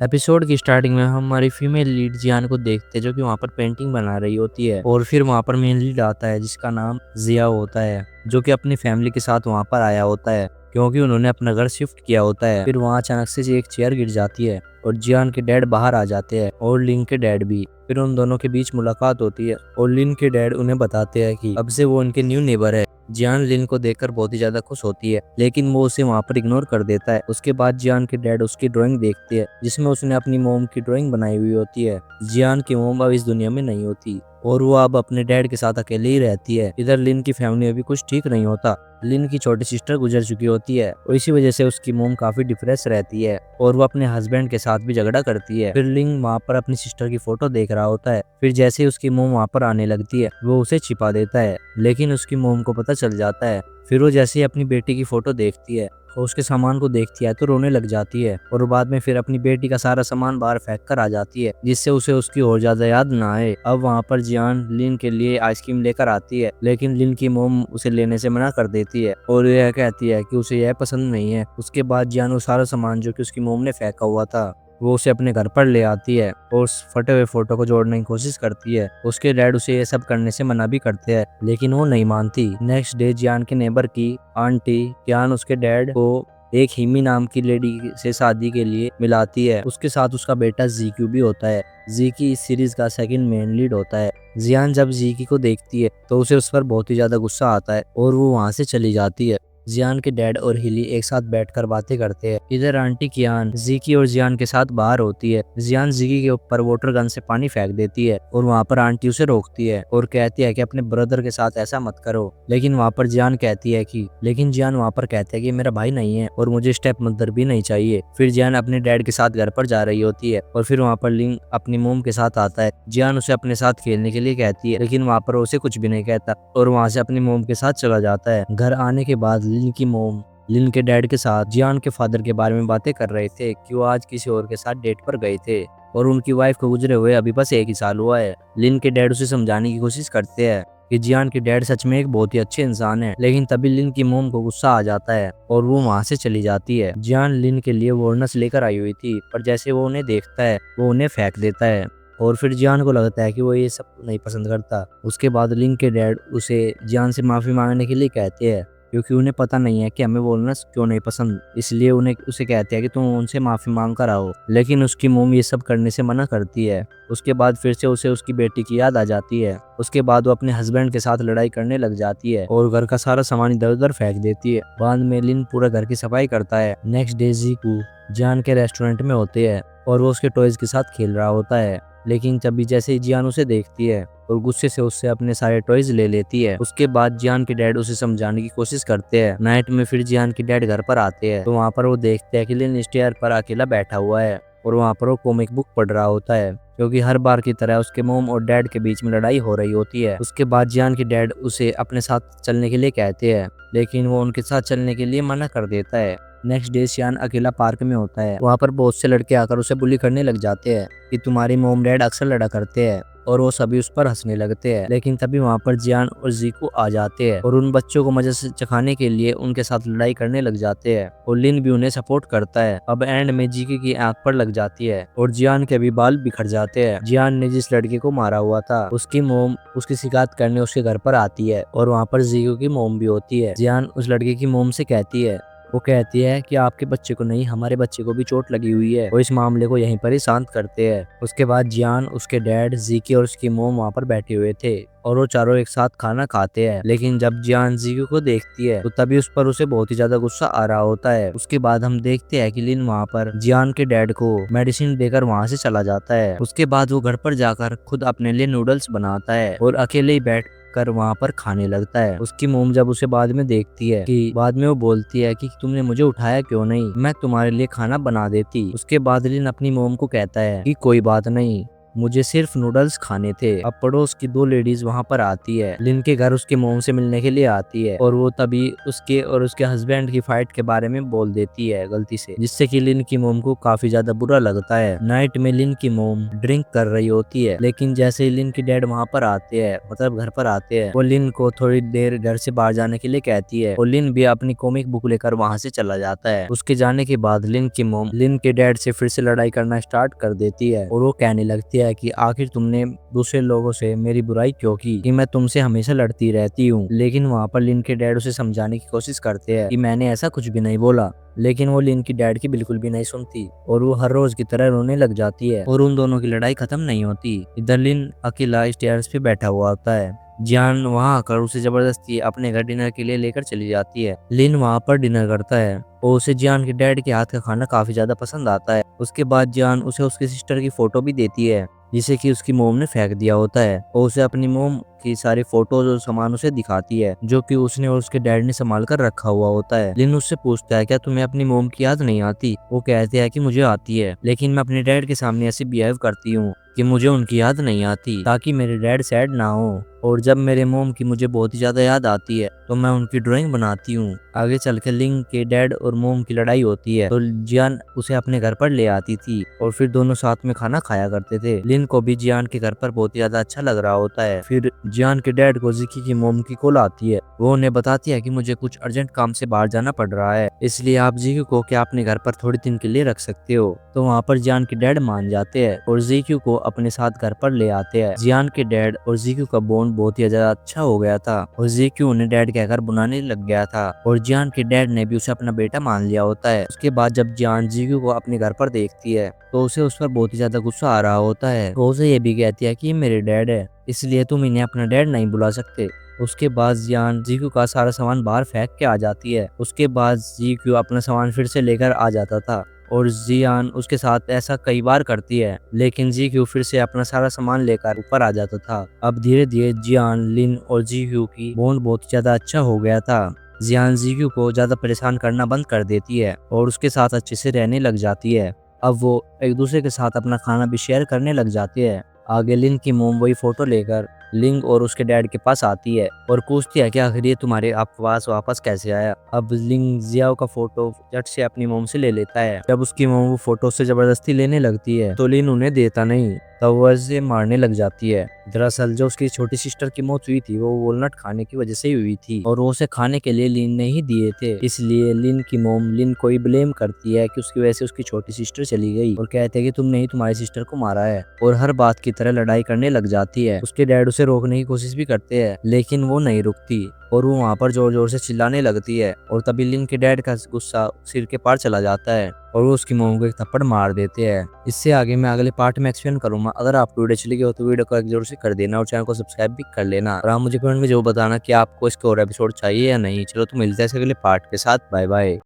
Episode की starting में हम हमारी फीमेल लीड जियान को देखते हैं जो कि वहाँ पर पेंटिंग बना रही होती है और फिर वहाँ पर मेन लीड आता है जिसका नाम जिया होता है जो कि अपनी फैमिली के साथ वहाँ पर आया होता है क्योंकि उन्होंने अपना घर शिफ्ट किया होता है। फिर वहाँ अचानक से एक चेयर गिर जाती है और जियान के डैड बाहर आ जाते हैं और लिन के डैड भी। फिर उन दोनों के बीच मुलाकात होती है और लिन के डैड उन्हें बताते हैं कि अब से वो उनके न्यू नेबर है। जियान लिन को देखकर बहुत ही ज्यादा खुश होती है लेकिन वो उसे वहाँ पर इग्नोर कर देता है। उसके बाद जियान के डैड उसकी ड्राइंग देखते हैं जिसमें उसने अपनी मोम की ड्राइंग बनाई हुई होती है। जियान की मोम अब इस दुनिया में नहीं होती और वो अब अपने डैड के साथ अकेले ही रहती है। इधर लिन की फैमिली में भी कुछ ठीक नहीं होता। लिन की छोटी सिस्टर गुजर चुकी होती है और इसी वजह से उसकी मोम काफी डिप्रेस रहती है और वो अपने हस्बैंड के साथ भी झगड़ा करती है। फिर लिन वहाँ पर अपनी सिस्टर की फोटो देख रहा होता है। फिर जैसे ही उसकी मोम वहाँ पर आने लगती है वो उसे छिपा देता है लेकिन उसकी मोम को पता चल जाता है। फिर वो जैसे ही अपनी बेटी की फोटो देखती है और उसके सामान को देखती है तो रोने लग जाती है और बाद में फिर अपनी बेटी का सारा सामान बाहर फेंक कर आ जाती है जिससे उसे उसकी और ज्यादा याद ना आए। अब वहाँ पर जियान लिन के लिए आइसक्रीम लेकर आती है लेकिन लिन की मोम उसे लेने से मना कर देती है और यह कहती है कि उसे यह पसंद नहीं है। उसके बाद जियान वो सारा सामान जो कि उसकी मोम ने फेंका हुआ था वो उसे अपने घर पर ले आती है और उस फटे हुए फोटो को जोड़ने की कोशिश करती है। उसके डैड उसे ये सब करने से मना भी करते हैं लेकिन वो नहीं मानती। नेक्स्ट डे जियान के नेबर की आंटी कियान उसके डैड को एक हिमी नाम की लेडी से शादी के लिए मिलाती है। उसके साथ उसका बेटा जीक्यू भी होता है। जीकी इस सीरीज का सेकंड मेन लीड होता है। जियान जब जीकी को देखती है तो उसे उस पर बहुत ही ज्यादा गुस्सा आता है और वो वहाँ से चली जाती है। जियान के डैड और हिली एक साथ बैठकर बातें करते हैं। इधर आंटी कियान जीकी और जियान के साथ बाहर होती है। जियान जीकी के ऊपर वाटर गन से पानी फेंक देती है और वहाँ पर आंटी उसे रोकती है और कहती है कि अपने ब्रदर के साथ ऐसा मत करो। लेकिन वहाँ पर जियान कहती है कि जियान वहाँ पर कहता है कि मेरा भाई नहीं है और मुझे स्टेप मदर भी नहीं चाहिए। फिर जियान अपने डैड के साथ घर पर जा रही होती है और फिर वहाँ पर लिंग अपनी मोम के साथ आता है। जियान उसे अपने साथ खेलने के लिए कहती है लेकिन वहाँ पर उसे कुछ भी नहीं कहता और वहाँ से अपनी मोम के साथ चला जाता है। घर आने के बाद लिन की मोम लिन के डैड के साथ जियान के फादर के बारे में बातें कर रहे थे कि वो आज किसी और के साथ डेट पर गए थे और उनकी वाइफ को गुजरे हुए अभी बस 1 ही साल हुआ है। लिन के डैड उसे समझाने की कोशिश करते हैं कि जियान के डैड सच में एक बहुत ही अच्छे इंसान है लेकिन तभी लिन की मोम को गुस्सा आ जाता है और वो वहाँ से चली जाती है। जियान लिन के लिए वॉर्नस लेकर आई हुई थी पर जैसे वो उन्हें देखता है वो उन्हें फेंक देता है और फिर जियान को लगता है कि वो ये सब नहीं पसंद करता। उसके बाद लिन के डैड उसे जियान से माफी मांगने के लिए कहते हैं क्योंकि उन्हें पता नहीं है कि हमें बोलना क्यों नहीं पसंद, इसलिए उन्हें उसे कहते हैं कि तुम उनसे माफी मांग कर आओ। लेकिन उसकी मोम ये सब करने से मना करती है। उसके बाद फिर से उसे उसकी बेटी की याद आ जाती है। उसके बाद वो अपने हस्बैंड के साथ लड़ाई करने लग जाती है और घर का सारा सामान इधर उधर फेंक देती है। बाद में लिन पूरा घर की सफाई करता है। नेक्स्ट डे जीकू जियान के रेस्टोरेंट में होते हैं और वो उसके टॉयज के साथ खेल रहा होता है लेकिन तभी जैसे ही जियान उसे देखती है और गुस्से से उससे अपने सारे टॉयज ले लेती है। उसके बाद जियान के डैड उसे समझाने की कोशिश करते हैं। नाइट में फिर जियान के डैड घर पर आते हैं तो वहाँ पर वो देखते हैं कि लिन स्टेयर पर अकेला बैठा हुआ है और वहाँ पर वो कॉमिक बुक पढ़ रहा होता है क्योंकि हर बार की तरह उसके मोम और डैड के बीच में लड़ाई हो रही होती है। उसके बाद जियान के डैड उसे अपने साथ चलने के लिए कहते हैं लेकिन वो उनके साथ चलने के लिए मना कर देता है। नेक्स्ट डे जियान अकेला पार्क में होता है। वहाँ पर बहुत से लड़के आकर उसे बुली करने लग जाते हैं कि तुम्हारी मोम डैड अक्सर लड़ा करते हैं और वो सभी उस पर हंसने लगते हैं। लेकिन तभी वहाँ पर जियान और जीकू आ जाते हैं और उन बच्चों को मजे से चखाने के लिए उनके साथ लड़ाई करने लग जाते हैं और लिन भी उन्हें सपोर्ट करता है। अब एंड में जीकी की आंख पर लग जाती है और जियान के भी बाल बिखर जाते हैं। जियान ने जिस लड़के को मारा हुआ था उसकी मोम उसकी शिकायत करने उसके घर पर आती है और वहाँ पर जीकू की मोम भी होती है। जियान उस लड़के की मोम से कहती है वो कहती है कि आपके बच्चे को नहीं हमारे बच्चे को भी चोट लगी हुई है। वो इस मामले को यहीं पर ही शांत करते हैं। उसके बाद जियान उसके डैड जीकी और उसकी मोम वहाँ पर बैठे हुए थे और वो चारों एक साथ खाना खाते हैं। लेकिन जब जियान जीकी को देखती है तो तभी उस पर उसे बहुत ही ज्यादा गुस्सा आ रहा होता है। उसके बाद हम देखते हैं कि लिन वहाँ पर जियान के डैड को मेडिसिन देकर वहाँ से चला जाता है। उसके बाद वो घर पर जाकर खुद अपने लिए नूडल्स बनाता है और अकेले ही बैठ कर वहाँ पर खाने लगता है। उसकी मोम जब उसे बाद में देखती है कि बाद में वो बोलती है कि तुमने मुझे उठाया क्यों नहीं, मैं तुम्हारे लिए खाना बना देती। उसके बाद लिन अपनी मोम को कहता है कि कोई बात नहीं, मुझे सिर्फ नूडल्स खाने थे। अब पड़ोस की दो लेडीज वहाँ पर आती है। लिन के घर उसके मोम से मिलने के लिए आती है और वो तभी उसके और उसके हस्बैंड की फाइट के बारे में बोल देती है गलती से, जिससे कि लिन की मोम को काफी ज्यादा बुरा लगता है। नाइट में लिन की मोम ड्रिंक कर रही होती है, लेकिन जैसे ही लिन की डैड वहाँ पर आते हैं, मतलब घर पर आते हैं, वो लिन को थोड़ी देर घर से बाहर जाने के लिए कहती है और लिन भी अपनी कॉमिक बुक लेकर वहाँ से चला जाता है। उसके जाने के बाद लिन की मोम लिन के डैड से फिर से लड़ाई करना स्टार्ट कर देती है और वो कहने लगती है कि आखिर तुमने दूसरे लोगों से मेरी बुराई क्यों की, कि मैं तुमसे हमेशा लड़ती रहती हूँ। लेकिन वहाँ पर लिन के डैड उसे समझाने की कोशिश करते हैं कि मैंने ऐसा कुछ भी नहीं बोला, लेकिन वो लिन की डैड की बिल्कुल भी नहीं सुनती और वो हर रोज की तरह रोने लग जाती है और उन दोनों की लड़ाई खत्म नहीं होती। इधर लिन अकेला स्टेयर्स पे बैठा हुआ होता है। जियान वहां आकर उसे जबरदस्ती अपने घर डिनर के लिए लेकर चली जाती है। लिन वहां पर डिनर करता है और उसे जियान के डैड के हाथ का खाना काफी ज्यादा पसंद आता है। उसके बाद जियान उसे उसकी सिस्टर की फोटो भी देती है जिसे कि उसकी मोम ने फेंक दिया होता है और उसे अपनी मोम की सारी फोटोज और सामान उसे दिखाती है जो कि उसने और उसके डैड ने संभाल कर रखा हुआ होता है। लिन उससे पूछता है क्या तुम्हें अपनी मोम की याद नहीं आती? वो कहते हैं कि मुझे आती है, लेकिन मैं अपने डैड के सामने ऐसे बिहेव करती हूँ कि मुझे उनकी याद नहीं आती ताकि मेरे डैड सैड ना हो, और जब मेरे मोम की मुझे बहुत ही ज्यादा याद आती है तो मैं उनकी ड्राइंग बनाती हूँ। आगे चल के लिंग के डैड और मोम की लड़ाई होती है तो जियान उसे अपने घर पर ले आती थी और फिर दोनों साथ में खाना खाया करते थे। लिन को भी जियान के घर पर बहुत ही ज्यादा अच्छा लग रहा होता है। फिर जियान के डैड को जिकी की मोम की कॉल आती है। वो उन्हें बताती है कि मुझे कुछ अर्जेंट काम से बाहर जाना पड़ रहा है, इसलिए आप जीक्यू को क्या अपने घर पर थोड़ी दिन के लिए रख सकते हो। तो वहाँ पर जियान के डैड मान जाते हैं और जीक्यू को अपने साथ घर पर ले आते हैं। जियान के डैड और जीक्यू का बॉन्ड बहुत ही ज्यादा अच्छा हो गया था और जीक्यू उन्हें डैड कहकर बुलाने लग गया था और जियान के डैड ने भी उसे अपना बेटा मान लिया होता है। उसके बाद जब जियान जीक्यू को अपने घर पर देखती है तो उसे उस पर बहुत ही ज्यादा गुस्सा आ रहा होता है। तो उसे ये भी कहती है कि ये मेरे डैड है, इसलिए तुम इन्हें अपना डैड नहीं बुला सकते। उसके बाद जियान जीक्यू का सारा सामान बाहर फेंक के आ जाती है। उसके बाद जीक्यू अपना सामान फिर से लेकर आ जाता था और जियान उसके साथ ऐसा कई बार करती है, लेकिन जीक्यू फिर से अपना सारा सामान लेकर ऊपर आ जाता था। अब धीरे धीरे जियान, लिन और जीक्यू की बॉन्ड बहुत ज्यादा अच्छा हो गया था। जियान जीक्यू को ज्यादा परेशान करना बंद कर देती है और उसके साथ अच्छे से रहने लग जाती है। अब वो एक दूसरे के साथ अपना खाना भी शेयर करने लग जाते हैं। आगे लिन की मोम वही फोटो लेकर लिंग और उसके डैड के पास आती है और पूछती है कि आखिर ये तुम्हारे आप पास वापस कैसे आया। अब लिंग जियाओ का फोटो झट से अपनी मोम से ले लेता है। जब उसकी मोम वो फोटो से जबरदस्ती लेने लगती है तो लिन उन्हें देता नहीं, तब वह उसे मारने लग जाती है। दरअसल जो उसकी छोटी सिस्टर की मौत हुई थी वो वॉलनट खाने की वजह से ही हुई थी और वो उसे खाने के लिए लिन ने ही दिए थे। इसलिए लिन की मोम लिन को ही ब्लेम करती है कि उसकी वजह से उसकी छोटी सिस्टर चली गई और कहते हैं कि तुमने ही तुम्हारी सिस्टर को मारा है, और हर बात की तरह लड़ाई करने लग जाती है। उसके डैड उसे रोकने की कोशिश भी करते हैं लेकिन वो नहीं रुकती और वो वहाँ पर जोर जोर से चिल्लाने लगती है और तभी लिन के डैड का गुस्सा सिर के पार चला जाता है और वो उसकी मोम को एक थप्पड़ मार देते हैं। इससे आगे मैं अगले पार्ट में एक्सप्लेन करूंगा। अगर आपको वीडियो अच्छी लगी हो तो वीडियो को एक जरूर से कर देना और चैनल को सब्सक्राइब भी कर लेना और आप मुझे कमेंट में जो बताना कि आपको इसके और एपिसोड चाहिए या नहीं। चलो तो मिलते हैं अगले पार्ट के साथ। Bye bye.